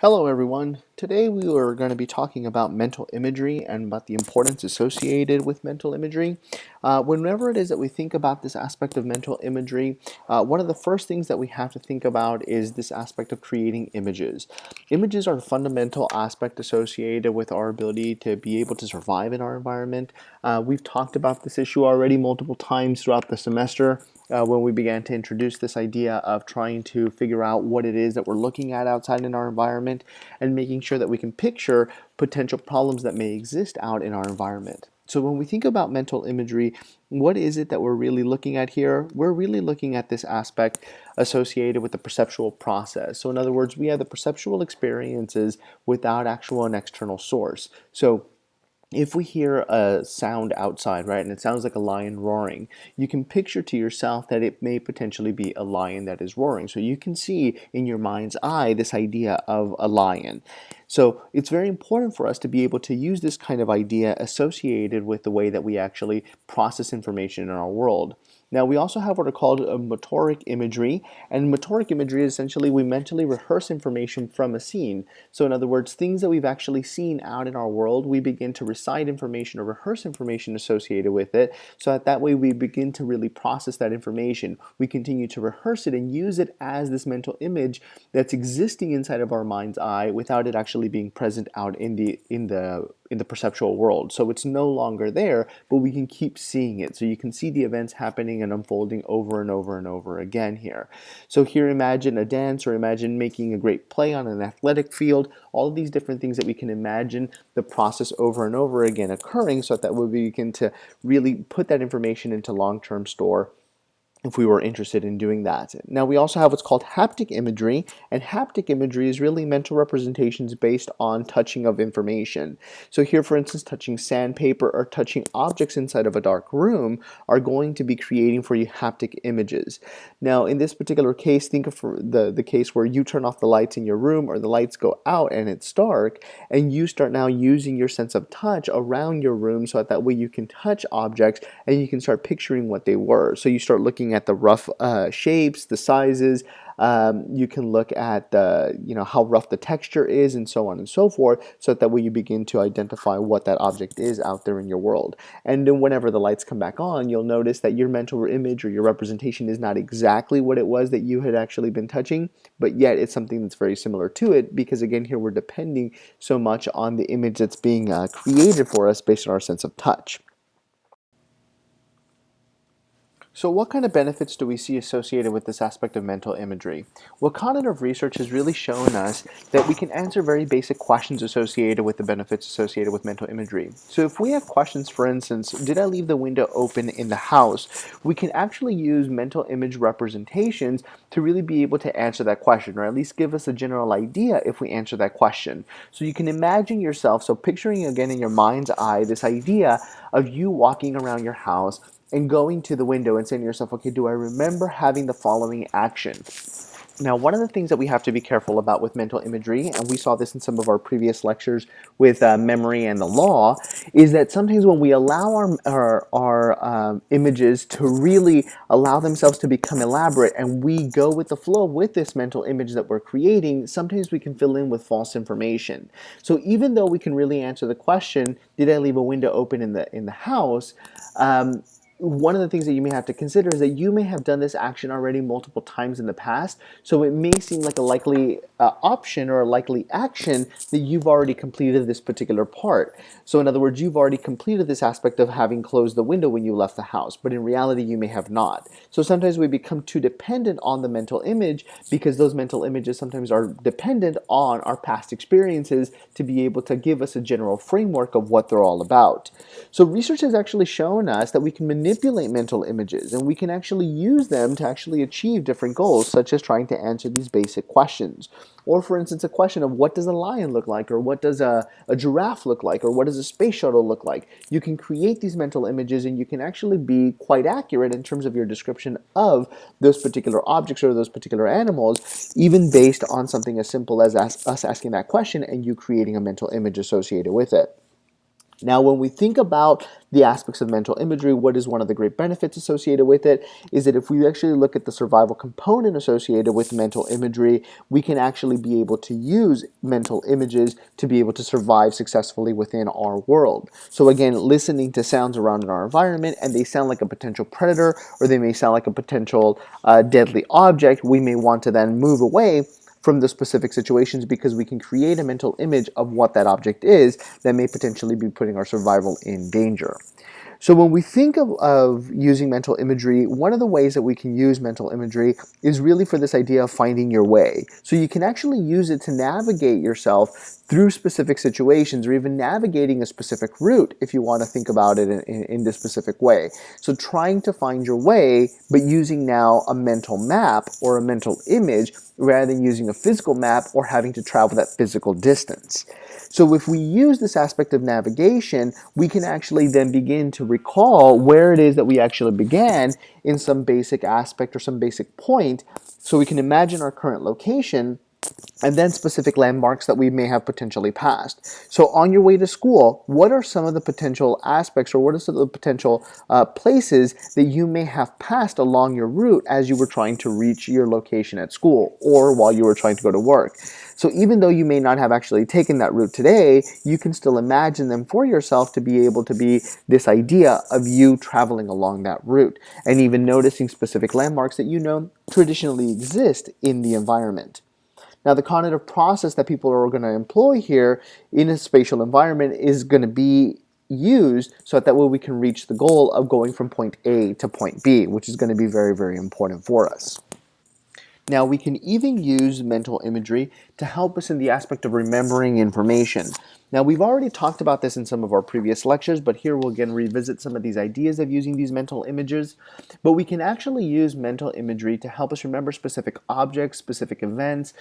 Hello everyone. Today we are going to be talking about mental imagery and about the importance associated with mental imagery. Whenever it is that we think about this aspect of mental imagery, one of the first things that we have to think about is this aspect of creating images. Images are a fundamental aspect associated with our ability to be able to survive in our environment. We've talked about this issue already multiple times throughout the semester. When we began to introduce this idea of trying to figure out what it is that we're looking at outside in our environment and making sure that we can picture potential problems that may exist out in our environment. So when we think about mental imagery, what is it that we're really looking at here? We're really looking at this aspect associated with the perceptual process. So in other words, we have the perceptual experiences without actual and external source. So if we hear a sound outside, right, and it sounds like a lion roaring, you can picture to yourself that it may potentially be a lion that is roaring. So you can see in your mind's eye this idea of a lion. So it's very important for us to be able to use this kind of idea associated with the way that we actually process information in our world. Now, we also have what are called motoric imagery, and motoric imagery is essentially we mentally rehearse information from a scene. So in other words, things that we've actually seen out in our world, we begin to recite information or rehearse information associated with it, so that way we begin to really process that information. We continue to rehearse it and use it as this mental image that's existing inside of our mind's eye without it actually being present out in the perceptual world. So it's no longer there, but we can keep seeing it. So you can see the events happening and unfolding over and over and over again here. So here imagine a dance, or imagine making a great play on an athletic field, all of these different things that we can imagine the process over and over again occurring, so that we begin to really put that information into long-term store if we were interested in doing that. Now, we also have what's called haptic imagery, and haptic imagery is really mental representations based on touching of information. So here, for instance, touching sandpaper or touching objects inside of a dark room are going to be creating for you haptic images. Now, in this particular case, think of the case where you turn off the lights in your room, or the lights go out and it's dark, and you start now using your sense of touch around your room, so that way you can touch objects and you can start picturing what they were. So you start looking at the rough shapes, the sizes. You can look at how rough the texture is, and so on and so forth, so that way you begin to identify what that object is out there in your world. And then whenever the lights come back on, you'll notice that your mental image or your representation is not exactly what it was that you had actually been touching, but yet it's something that's very similar to it, because again, here we're depending so much on the image that's being created for us based on our sense of touch. So what kind of benefits do we see associated with this aspect of mental imagery? Well, cognitive research has really shown us that we can answer very basic questions associated with the benefits associated with mental imagery. So if we have questions, for instance, did I leave the window open in the house? We can actually use mental image representations to really be able to answer that question, or at least give us a general idea if we answer that question. So you can imagine yourself, so picturing again in your mind's eye this idea of you walking around your house and going to the window and saying to yourself, okay, do I remember having the following action? Now, one of the things that we have to be careful about with mental imagery, and we saw this in some of our previous lectures with memory and the law, is that sometimes when we allow our images to really allow themselves to become elaborate, and we go with the flow with this mental image that we're creating, sometimes we can fill in with false information. So even though we can really answer the question, did I leave a window open in the house? One of the things that you may have to consider is that you may have done this action already multiple times in the past, so it may seem like a likely option or a likely action that you've already completed this particular part. So in other words, you've already completed this aspect of having closed the window when you left the house, but in reality you may have not. So sometimes we become too dependent on the mental image, because those mental images sometimes are dependent on our past experiences to be able to give us a general framework of what they're all about. So research has actually shown us that we can manipulate mental images, and we can actually use them to actually achieve different goals, such as trying to answer these basic questions. Or for instance, a question of what does a lion look like, or what does a giraffe look like, or what does a space shuttle look like? You can create these mental images, and you can actually be quite accurate in terms of your description of those particular objects or those particular animals, even based on something as simple as us asking that question and you creating a mental image associated with it. Now, when we think about the aspects of mental imagery, what is one of the great benefits associated with it is that if we actually look at the survival component associated with mental imagery, we can actually be able to use mental images to be able to survive successfully within our world. So again, listening to sounds around in our environment and they sound like a potential predator or they may sound like a potential deadly object, we may want to then move away from the specific situations because we can create a mental image of what that object is that may potentially be putting our survival in danger. So when we think of using mental imagery, one of the ways that we can use mental imagery is really for this idea of finding your way. So you can actually use it to navigate yourself through specific situations or even navigating a specific route if you want to think about it in this specific way. So trying to find your way, but using now a mental map or a mental image rather than using a physical map or having to travel that physical distance. So if we use this aspect of navigation, we can actually then begin to recall where it is that we actually began in some basic aspect or some basic point. So we can imagine our current location and then specific landmarks that we may have potentially passed. So on your way to school, what are some of the potential aspects or what are some of the potential places that you may have passed along your route as you were trying to reach your location at school or while you were trying to go to work? So even though you may not have actually taken that route today, you can still imagine them for yourself to be able to be this idea of you traveling along that route and even noticing specific landmarks that you know traditionally exist in the environment. Now, the cognitive process that people are going to employ here in a spatial environment is going to be used so that way we can reach the goal of going from point A to point B, which is going to be very, very important for us. Now, we can even use mental imagery to help us in the aspect of remembering information. Now, we've already talked about this in some of our previous lectures, but here we'll again revisit some of these ideas of using these mental images. But we can actually use mental imagery to help us remember specific objects, specific events,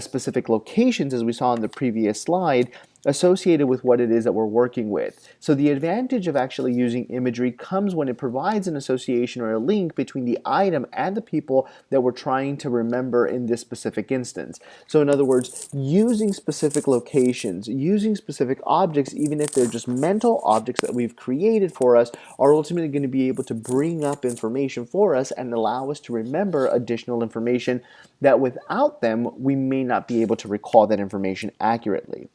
specific locations, as we saw in the previous slide, associated with what it is that we're working with. So the advantage of actually using imagery comes when it provides an association or a link between the item and the people that we're trying to remember in this specific instance. So in other words, using specific locations, using specific objects, even if they're just mental objects that we've created for us, are ultimately going to be able to bring up information for us and allow us to remember additional information that without them, we may not be able to recall that information accurately.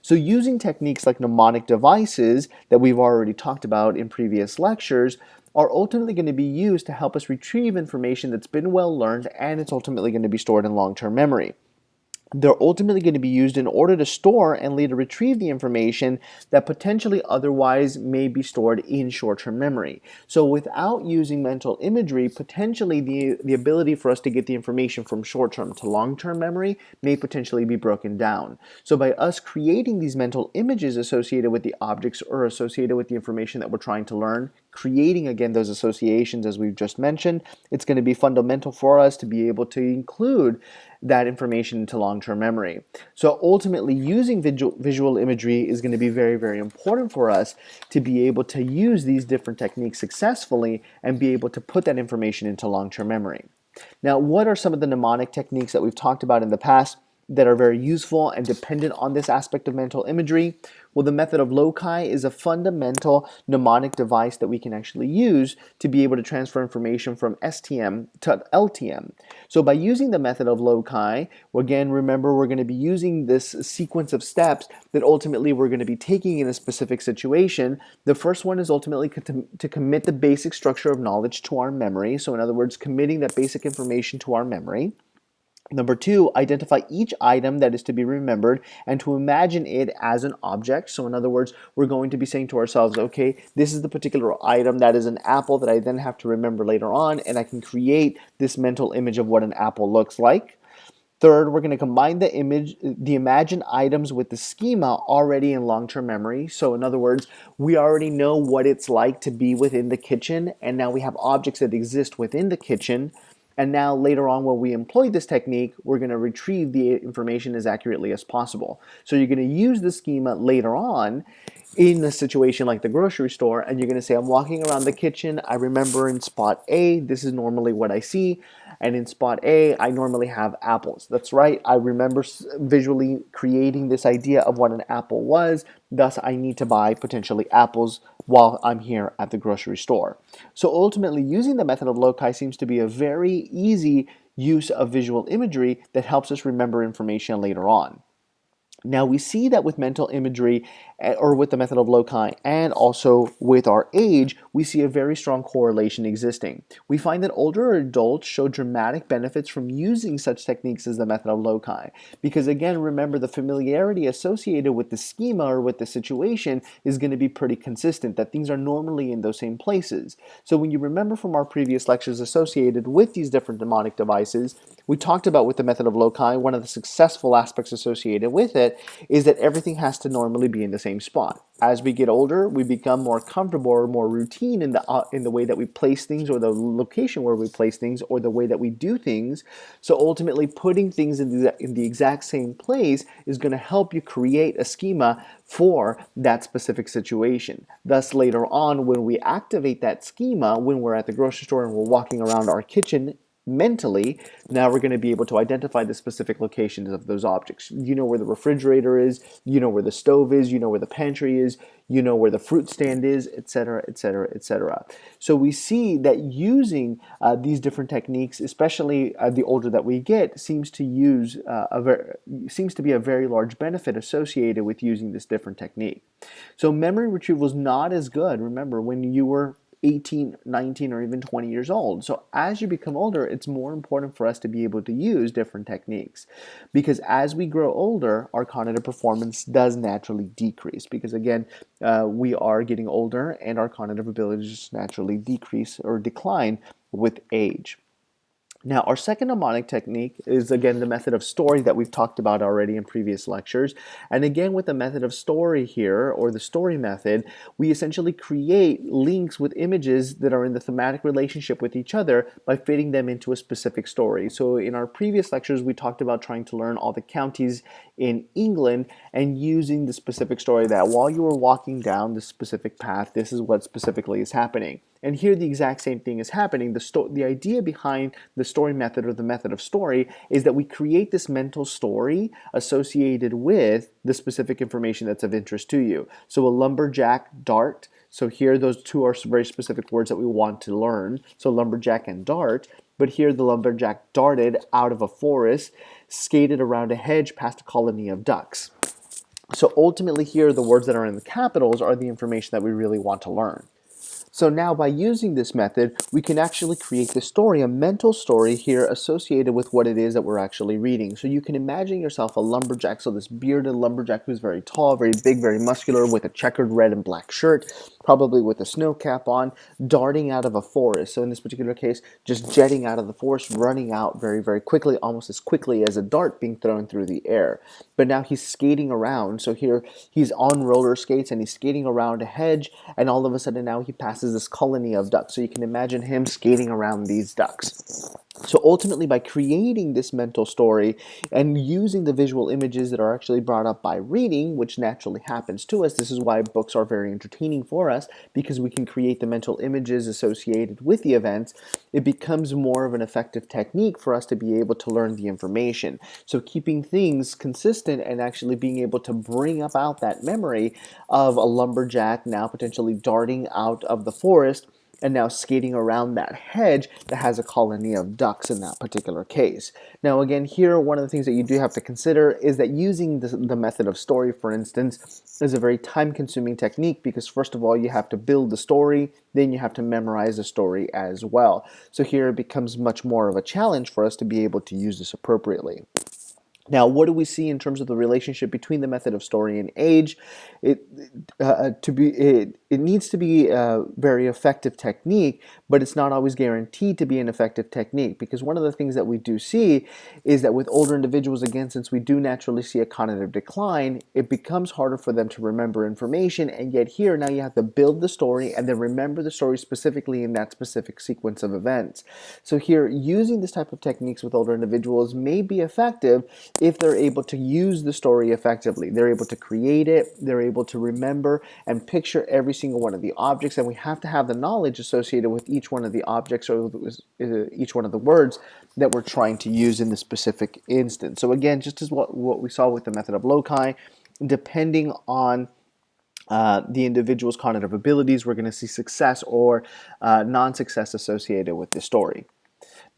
So using techniques like mnemonic devices that we've already talked about in previous lectures are ultimately going to be used to help us retrieve information that's been well learned and it's ultimately going to be stored in long-term memory. They're ultimately going to be used in order to store and later retrieve the information that potentially otherwise may be stored in short-term memory. So without using mental imagery, potentially the ability for us to get the information from short-term to long-term memory may potentially be broken down. So by us creating these mental images associated with the objects or associated with the information that we're trying to learn, creating again those associations as we've just mentioned, it's going to be fundamental for us to be able to include that information into long-term memory. So ultimately using visual imagery is going to be very, very important for us to be able to use these different techniques successfully and be able to put that information into long-term memory. Now, what are some of the mnemonic techniques that we've talked about in the past that are very useful and dependent on this aspect of mental imagery? Well, the method of loci is a fundamental mnemonic device that we can actually use to be able to transfer information from STM to LTM. So by using the method of loci, again, remember we're going to be using this sequence of steps that ultimately we're going to be taking in a specific situation. The first one is ultimately to commit the basic structure of knowledge to our memory. So in other words, committing that basic information to our memory. Number two, identify each item that is to be remembered and to imagine it as an object. So in other words, we're going to be saying to ourselves, okay, this is the particular item that is an apple that I then have to remember later on, and I can create this mental image of what an apple looks like. Third, we're going to combine the imagined items with the schema already in long-term memory. So in other words, we already know what it's like to be within the kitchen, and now we have objects that exist within the kitchen. And now later on when we employ this technique, we're going to retrieve the information as accurately as possible. So you're going to use the schema later on in a situation like the grocery store, and you're going to say, I'm walking around the kitchen, I remember in spot A, this is normally what I see, and in spot A, I normally have apples. That's right. I remember visually creating this idea of what an apple was. Thus, I need to buy potentially apples while I'm here at the grocery store. So ultimately, using the method of loci seems to be a very easy use of visual imagery that helps us remember information later on. Now we see that with mental imagery or with the method of loci and also with our age, we see a very strong correlation existing. We find that older adults show dramatic benefits from using such techniques as the method of loci. Because again, remember the familiarity associated with the schema or with the situation is going to be pretty consistent, that things are normally in those same places. So when you remember from our previous lectures associated with these different mnemonic devices, we talked about with the method of loci, one of the successful aspects associated with it is that everything has to normally be in the same spot. As we get older, we become more comfortable or more routine in the way that we place things or the location where we place things or the way that we do things. So ultimately, putting things in the exact same place is going to help you create a schema for that specific situation. Thus, later on, when we activate that schema, when we're at the grocery store and we're walking around our kitchen, mentally, now we're going to be able to identify the specific locations of those objects. You know where the refrigerator is, you know where the stove is, you know where the pantry is, you know where the fruit stand is, etc., etc., etc. So we see that using these different techniques, especially the older that we get, seems to be a very large benefit associated with using this different technique. So memory retrieval is not as good. Remember, when you were 18, 19, or even 20 years old. So as you become older, it's more important for us to be able to use different techniques, because as we grow older, our cognitive performance does naturally decrease, because again, we are getting older and our cognitive abilities just naturally decrease or decline with age. Now, our second mnemonic technique is again the method of story that we've talked about already in previous lectures. And again, with the method of story here, or the story method, we essentially create links with images that are in the thematic relationship with each other by fitting them into a specific story. So in our previous lectures, we talked about trying to learn all the counties in England and using the specific story that while you were walking down this specific path, this is what specifically is happening. And here the exact same thing is happening. The idea behind the story method or the method of story is that we create this mental story associated with the specific information that's of interest to you. So a lumberjack dart. So here those two are very specific words that we want to learn. So lumberjack and dart. But here the lumberjack darted out of a forest, skated around a hedge past a colony of ducks. So ultimately here the words that are in the capitals are the information that we really want to learn. So now by using this method, we can actually create this story, a mental story here associated with what it is that we're actually reading. So you can imagine yourself a lumberjack, so this bearded lumberjack who's very tall, very big, very muscular, with a checkered red and black shirt, probably with a snow cap on, darting out of a forest. So in this particular case, just jetting out of the forest, running out very, very quickly, almost as quickly as a dart being thrown through the air. But now he's skating around. So here he's on roller skates and he's skating around a hedge, and all of a sudden now he passes this colony of ducks. So you can imagine him skating around these ducks. So ultimately, by creating this mental story and using the visual images that are actually brought up by reading, which naturally happens to us, this is why books are very entertaining for us, because we can create the mental images associated with the events. It becomes more of an effective technique for us to be able to learn the information. So keeping things consistent and actually being able to bring about that memory of a lumberjack now potentially darting out of the forest and now skating around that hedge that has a colony of ducks in that particular case. Now again, here one of the things that you do have to consider is that using the method of story, for instance, is a very time-consuming technique, because first of all you have to build the story, then you have to memorize the story as well. So here it becomes much more of a challenge for us to be able to use this appropriately. Now, what do we see in terms of the relationship between the method of story and age? It needs to be a very effective technique, but it's not always guaranteed to be an effective technique, because one of the things that we do see is that with older individuals, again, since we do naturally see a cognitive decline, it becomes harder for them to remember information, and yet here now you have to build the story and then remember the story specifically in that specific sequence of events. So here, using this type of techniques with older individuals may be effective if they're able to use the story effectively. They're able to create it, they're able to remember and picture every single one of the objects, and we have to have the knowledge associated with each one of the objects or each one of the words that we're trying to use in the specific instance. So again, just as what we saw with the method of loci, depending on the individual's cognitive abilities, we're going to see success or non-success associated with the story.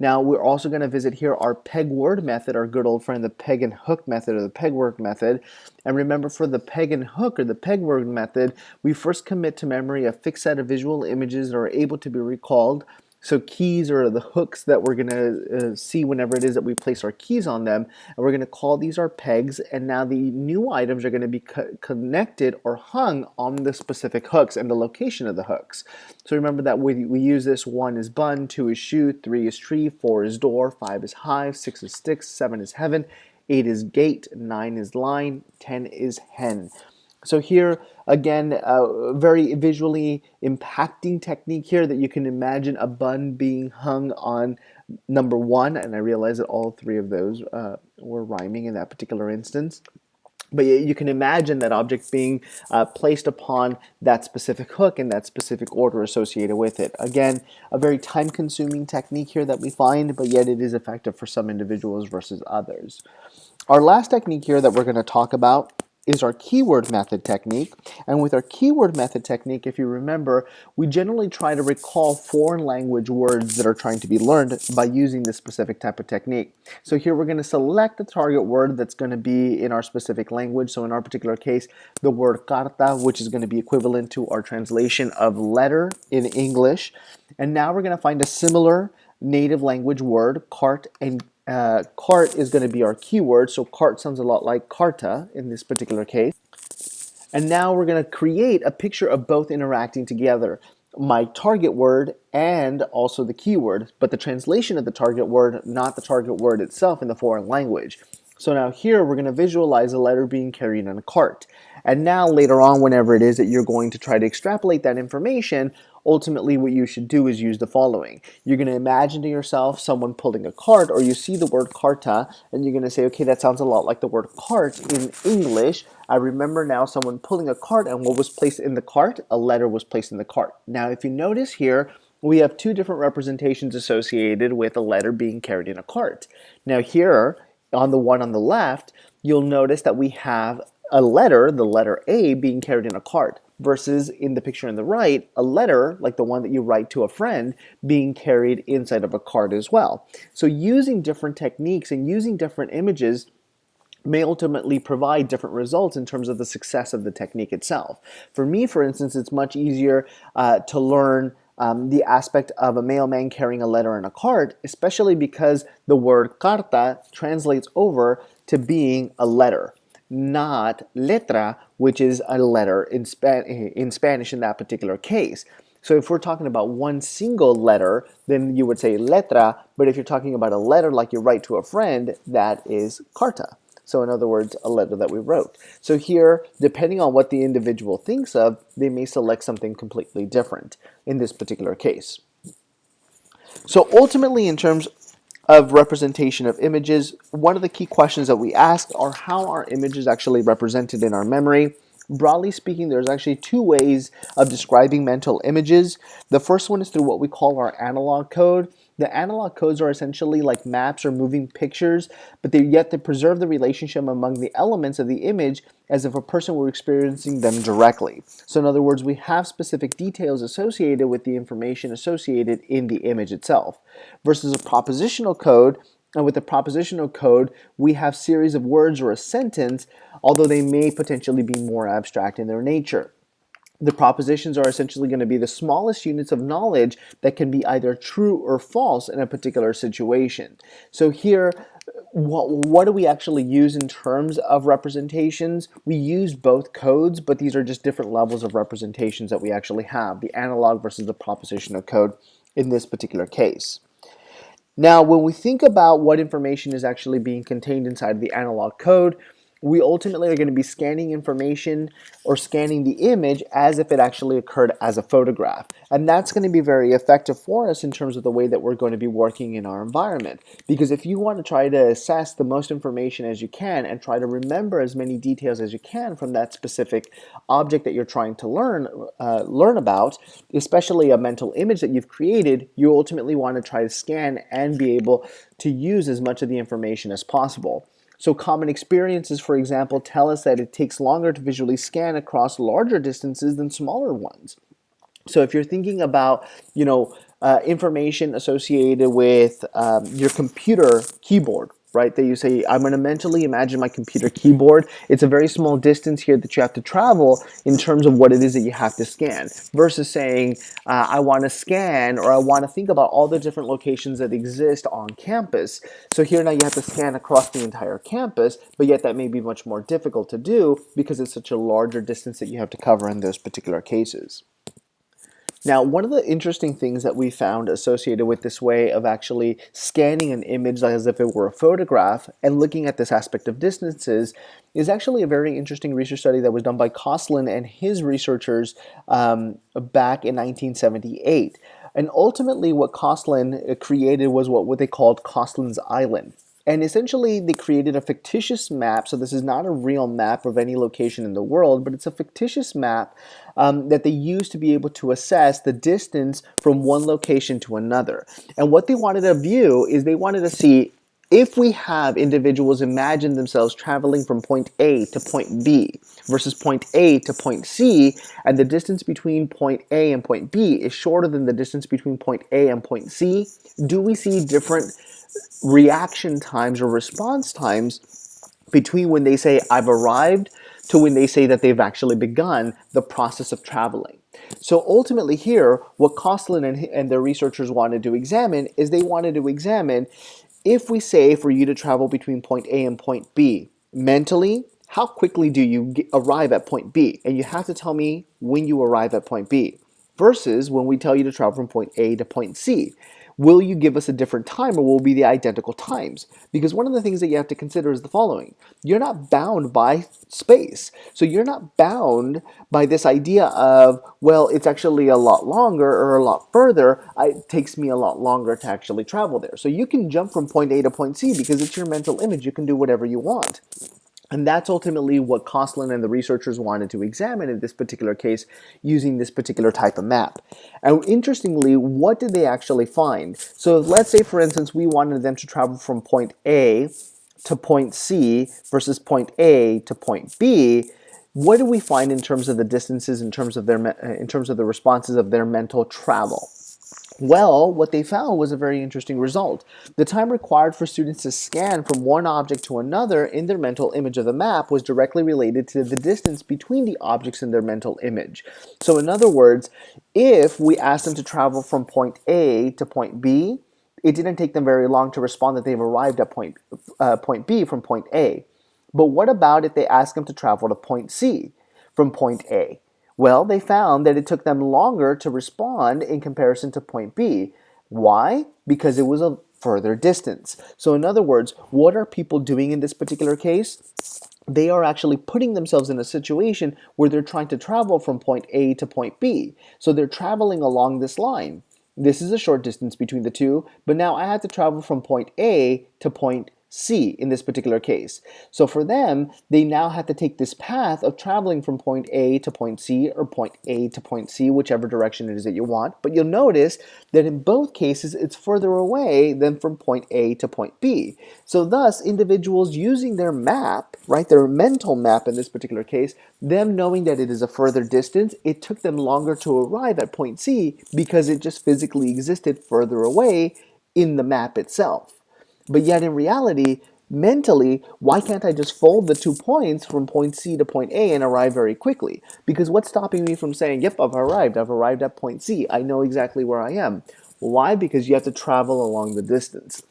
Now, we're also going to visit here our peg word method, our good old friend, the peg and hook method or the peg word method. And remember, for the peg and hook or the peg word method, we first commit to memory a fixed set of visual images that are able to be recalled. So keys are the hooks that we're going to see whenever it is that we place our keys on them. And we're going to call these our pegs. And now the new items are going to be connected or hung on the specific hooks and the location of the hooks. So remember that we use this: 1 is bun, 2 is shoe, 3 is tree, 4 is door, 5 is hive, 6 is sticks, 7 is heaven, 8 is gate, 9 is line, 10 is hen. So here, again, very visually impacting technique here that you can imagine a bun being hung on number 1, and I realize that all 3 of those were rhyming in that particular instance. But you can imagine that object being placed upon that specific hook in that specific order associated with it. Again, a very time-consuming technique here that we find, but yet it is effective for some individuals versus others. Our last technique here that we're going to talk about is our keyword method technique. And with our keyword method technique, if you remember, we generally try to recall foreign language words that are trying to be learned by using this specific type of technique. So here we're going to select the target word that's going to be in our specific language. So in our particular case, the word carta, which is going to be equivalent to our translation of letter in English. And now we're going to find a similar native language word, cart, and cart is going to be our keyword. So cart sounds a lot like carta in this particular case. And now we're going to create a picture of both interacting together, my target word and also the keyword, but the translation of the target word, not the target word itself in the foreign language. So now here we're going to visualize a letter being carried in a cart. And now later on, whenever it is that you're going to try to extrapolate that information, ultimately what you should do is use the following. You're going to imagine to yourself someone pulling a cart, or you see the word carta, and you're going to say, okay, that sounds a lot like the word cart in English. I remember now someone pulling a cart, and what was placed in the cart? A letter was placed in the cart. Now, if you notice here, we have 2 different representations associated with a letter being carried in a cart. Now here, on the one on the left, you'll notice that we have a letter, the letter A, being carried in a cart, versus in the picture on the right, a letter, like the one that you write to a friend, being carried inside of a cart as well. So using different techniques and using different images may ultimately provide different results in terms of the success of the technique itself. For me, for instance, it's much easier to learn the aspect of a mailman carrying a letter in a cart, especially because the word carta translates over to being a letter, not letra, which is a letter in Spanish in that particular case. So if we're talking about one single letter, then you would say letra, but if you're talking about a letter like you write to a friend, that is carta. So in other words, a letter that we wrote. So here, depending on what the individual thinks of, they may select something completely different in this particular case. So ultimately, in terms of representation of images, one of the key questions that we ask are how are images actually represented in our memory? Broadly speaking, there's actually 2 ways of describing mental images. The first one is through what we call our analog code. The analog codes are essentially like maps or moving pictures, but they preserve the relationship among the elements of the image as if a person were experiencing them directly. So in other words, we have specific details associated with the information associated in the image itself, versus a propositional code. And with the propositional code, we have series of words or a sentence, although they may potentially be more abstract in their nature. The propositions are essentially going to be the smallest units of knowledge that can be either true or false in a particular situation. So here, what do we actually use in terms of representations? We use both codes, but these are just different levels of representations that we actually have, the analog versus the propositional code in this particular case. Now, when we think about what information is actually being contained inside the analog code, we ultimately are going to be scanning information or scanning the image as if it actually occurred as a photograph. And that's going to be very effective for us in terms of the way that we're going to be working in our environment. Because if you want to try to assess the most information as you can and try to remember as many details as you can from that specific object that you're trying to learn about, especially a mental image that you've created, you ultimately want to try to scan and be able to use as much of the information as possible. So common experiences, for example, tell us that it takes longer to visually scan across larger distances than smaller ones. So if you're thinking about, information associated with your computer keyboard, right? That you say, I'm going to mentally imagine my computer keyboard. It's a very small distance here that you have to travel in terms of what it is that you have to scan, versus saying, I want to scan, or I want to think about all the different locations that exist on campus. So here now you have to scan across the entire campus, but yet that may be much more difficult to do because it's such a larger distance that you have to cover in those particular cases. Now, one of the interesting things that we found associated with this way of actually scanning an image as if it were a photograph and looking at this aspect of distances is actually a very interesting research study that was done by Koslin and his researchers back in 1978. And ultimately, what Koslin created was what they called Koslin's Island. And essentially, they created a fictitious map. So this is not a real map of any location in the world, but it's a fictitious map that they used to be able to assess the distance from one location to another. And what they wanted to view is they wanted to see if we have individuals imagine themselves traveling from point A to point B versus point A to point C, and the distance between point A and point B is shorter than the distance between point A and point C, do we see different reaction times or response times between when they say I've arrived to when they say that they've actually begun the process of traveling? So ultimately here, what Koslin and their researchers wanted to examine is they wanted to examine if we say for you to travel between point A and point B, mentally, how quickly do you arrive at point B? And you have to tell me when you arrive at point B. Versus when we tell you to travel from point A to point C. Will you give us a different time, or will it be the identical times? Because one of the things that you have to consider is the following. You're not bound by space. So you're not bound by this idea of, well, it's actually a lot longer or a lot further. It takes me a lot longer to actually travel there. So you can jump from point A to point C because it's your mental image. You can do whatever you want. And that's ultimately what Koslin and the researchers wanted to examine in this particular case using this particular type of map. And interestingly, what did they actually find? So let's say, for instance, we wanted them to travel from point A to point C versus point A to point B. What do we find in terms of the distances, in terms of the responses of their mental travel? Well, what they found was a very interesting result. The time required for students to scan from one object to another in their mental image of the map was directly related to the distance between the objects in their mental image. So in other words, if we asked them to travel from point A to point B, it didn't take them very long to respond that they've arrived at point B from point A. But what about if they asked them to travel to point C from point A? Well, they found that it took them longer to respond in comparison to point B. Why? Because it was a further distance. So in other words, what are people doing in this particular case? They are actually putting themselves in a situation where they're trying to travel from point A to point B. So they're traveling along this line. This is a short distance between the two, but now I have to travel from point A to point C in this particular case. So for them, they now have to take this path of traveling from point A to point C, or point A to point C, whichever direction it is that you want. But you'll notice that in both cases, it's further away than from point A to point B. So thus, individuals using their map, right, their mental map in this particular case, them knowing that it is a further distance, it took them longer to arrive at point C because it just physically existed further away in the map itself. But yet in reality, mentally, why can't I just fold the 2 points from point C to point A and arrive very quickly? Because what's stopping me from saying, yep, I've arrived at point C, I know exactly where I am. Why? Because you have to travel along the distance.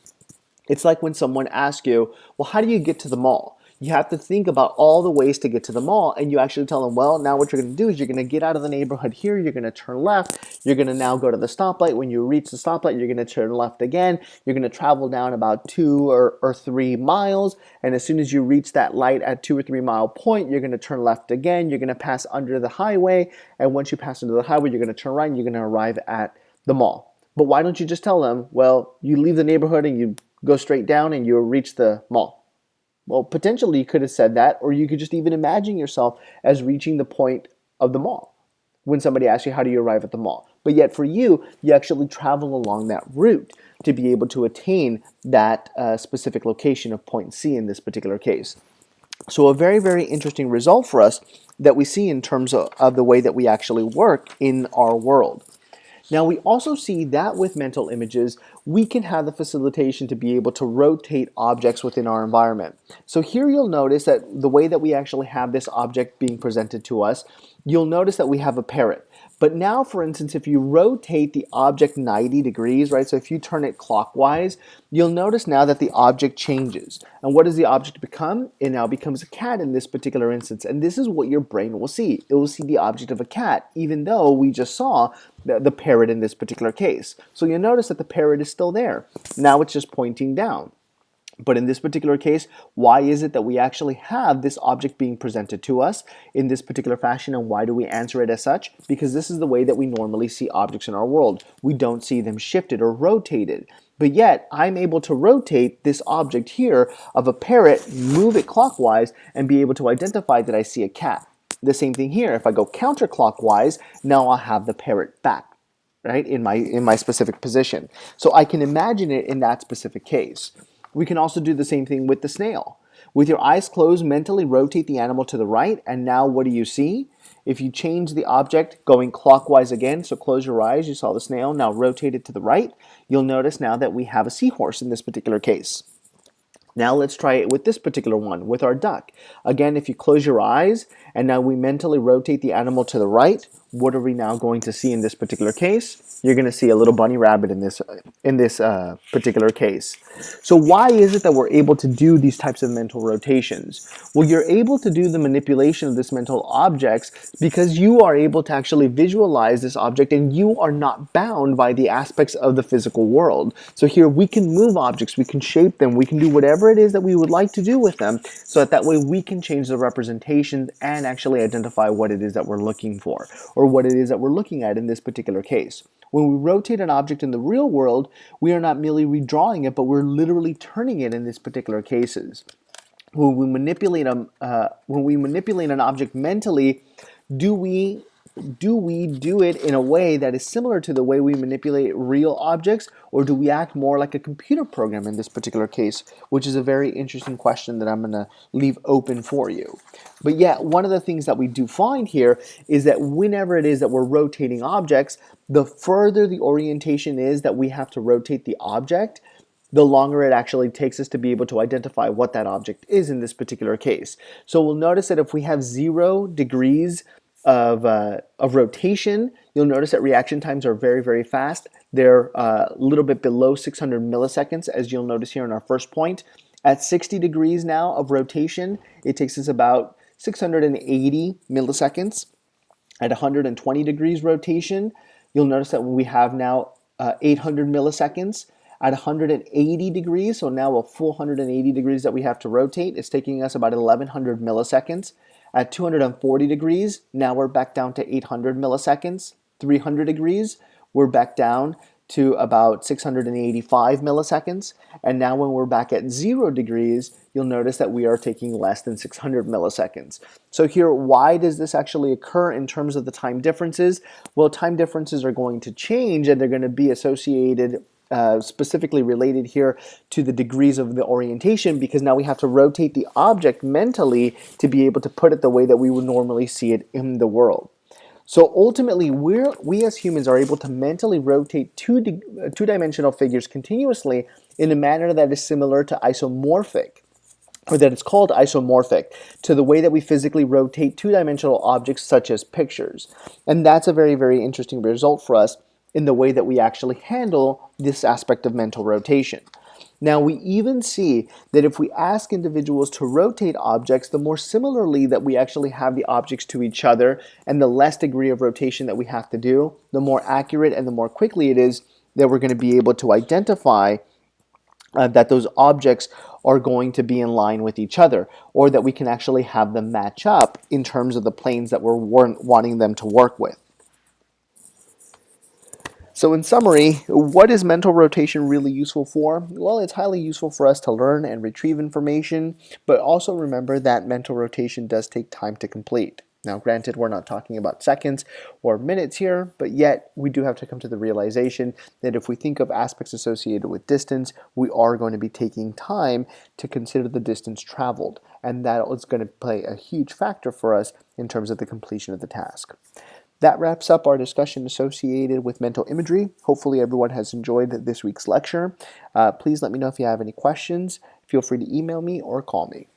It's like when someone asks you, well, how do you get to the mall? You have to think about all the ways to get to the mall, and you actually tell them, well, now what you're going to do is you're going to get out of the neighborhood here, you're going to turn left, you're going to now go to the stoplight. When you reach the stoplight, you're going to turn left again, you're going to travel down about 2 or 3 miles, and as soon as you reach that light at 2 or 3 mile point, you're going to turn left again, you're going to pass under the highway, and once you pass under the highway, you're going to turn right, and you're going to arrive at the mall. But why don't you just tell them, well, you leave the neighborhood and you go straight down and you'll reach the mall? Well, potentially you could have said that, or you could just even imagine yourself as reaching the point of the mall when somebody asks you, how do you arrive at the mall? But yet for you, you actually travel along that route to be able to attain that specific location of point C in this particular case. So a very, very interesting result for us that we see in terms of the way that we actually work in our world. Now, we also see that with mental images, we can have the facilitation to be able to rotate objects within our environment. So here you'll notice that the way that we actually have this object being presented to us, you'll notice that we have a parrot. But now, for instance, if you rotate the object 90 degrees, right? So if you turn it clockwise, you'll notice now that the object changes. And what does the object become? It now becomes a cat in this particular instance. And this is what your brain will see. It will see the object of a cat, even though we just saw the parrot in this particular case. So you'll notice that the parrot is still there. Now it's just pointing down. But in this particular case, why is it that we actually have this object being presented to us in this particular fashion, and why do we answer it as such? Because this is the way that we normally see objects in our world. We don't see them shifted or rotated. But yet, I'm able to rotate this object here of a parrot, move it clockwise, and be able to identify that I see a cat. The same thing here. If I go counterclockwise, now I'll have the parrot back, right, in my specific position. So I can imagine it in that specific case. We can also do the same thing with the snail. With your eyes closed, mentally rotate the animal to the right, and now what do you see? If you change the object going clockwise again, so close your eyes, you saw the snail, now rotate it to the right, you'll notice now that we have a seahorse in this particular case. Now let's try it with this particular one, with our duck. Again, if you close your eyes, and now we mentally rotate the animal to the right, what are we now going to see in this particular case? You're going to see a little bunny rabbit in this particular case. So why is it that we're able to do these types of mental rotations? Well, you're able to do the manipulation of this mental objects because you are able to actually visualize this object, and you are not bound by the aspects of the physical world. So here we can move objects, we can shape them, we can do whatever it is that we would like to do with them, so that way we can change the representation and actually identify what it is that we're looking for, or what it is that we're looking at in this particular case. When we rotate an object in the real world, we are not merely redrawing it, but we're literally turning it in this particular cases. When we manipulate an object mentally, do we do it in a way that is similar to the way we manipulate real objects, or do we act more like a computer program in this particular case, which is a very interesting question that I'm going to leave open for you. But yeah, one of the things that we do find here is that whenever it is that we're rotating objects, the further the orientation is that we have to rotate the object, the longer it actually takes us to be able to identify what that object is in this particular case. So we'll notice that if we have 0 degrees of rotation, you'll notice that reaction times are very, very fast. They're a little bit below 600 milliseconds, as you'll notice here in our first point. At 60 degrees now of rotation, it takes us about 680 milliseconds. At 120 degrees rotation, you'll notice that we have now 800 milliseconds. At 180 degrees, so now a full 180 degrees that we have to rotate, it's taking us about 1100 milliseconds. At 240 degrees, now we're back down to 800 milliseconds. 300 degrees, we're back down to about 685 milliseconds. And now when we're back at 0 degrees, you'll notice that we are taking less than 600 milliseconds. So here, why does this actually occur in terms of the time differences? Well, time differences are going to change, and they're going to be associated specifically related here to the degrees of the orientation, because now we have to rotate the object mentally to be able to put it the way that we would normally see it in the world. So ultimately, we as humans are able to mentally rotate two-dimensional figures continuously in a manner that is similar to isomorphic, or that it's called isomorphic, to the way that we physically rotate two-dimensional objects such as pictures. And that's a very, very interesting result for us in the way that we actually handle this aspect of mental rotation. Now, we even see that if we ask individuals to rotate objects, the more similarly that we actually have the objects to each other and the less degree of rotation that we have to do, the more accurate and the more quickly it is that we're going to be able to identify that those objects are going to be in line with each other, or that we can actually have them match up in terms of the planes that we're wanting them to work with. So in summary, what is mental rotation really useful for? Well, it's highly useful for us to learn and retrieve information, but also remember that mental rotation does take time to complete. Now, granted, we're not talking about seconds or minutes here, but yet we do have to come to the realization that if we think of aspects associated with distance, we are going to be taking time to consider the distance traveled, and that is going to play a huge factor for us in terms of the completion of the task. That wraps up our discussion associated with mental imagery. Hopefully everyone has enjoyed this week's lecture. Please let me know if you have any questions. Feel free to email me or call me.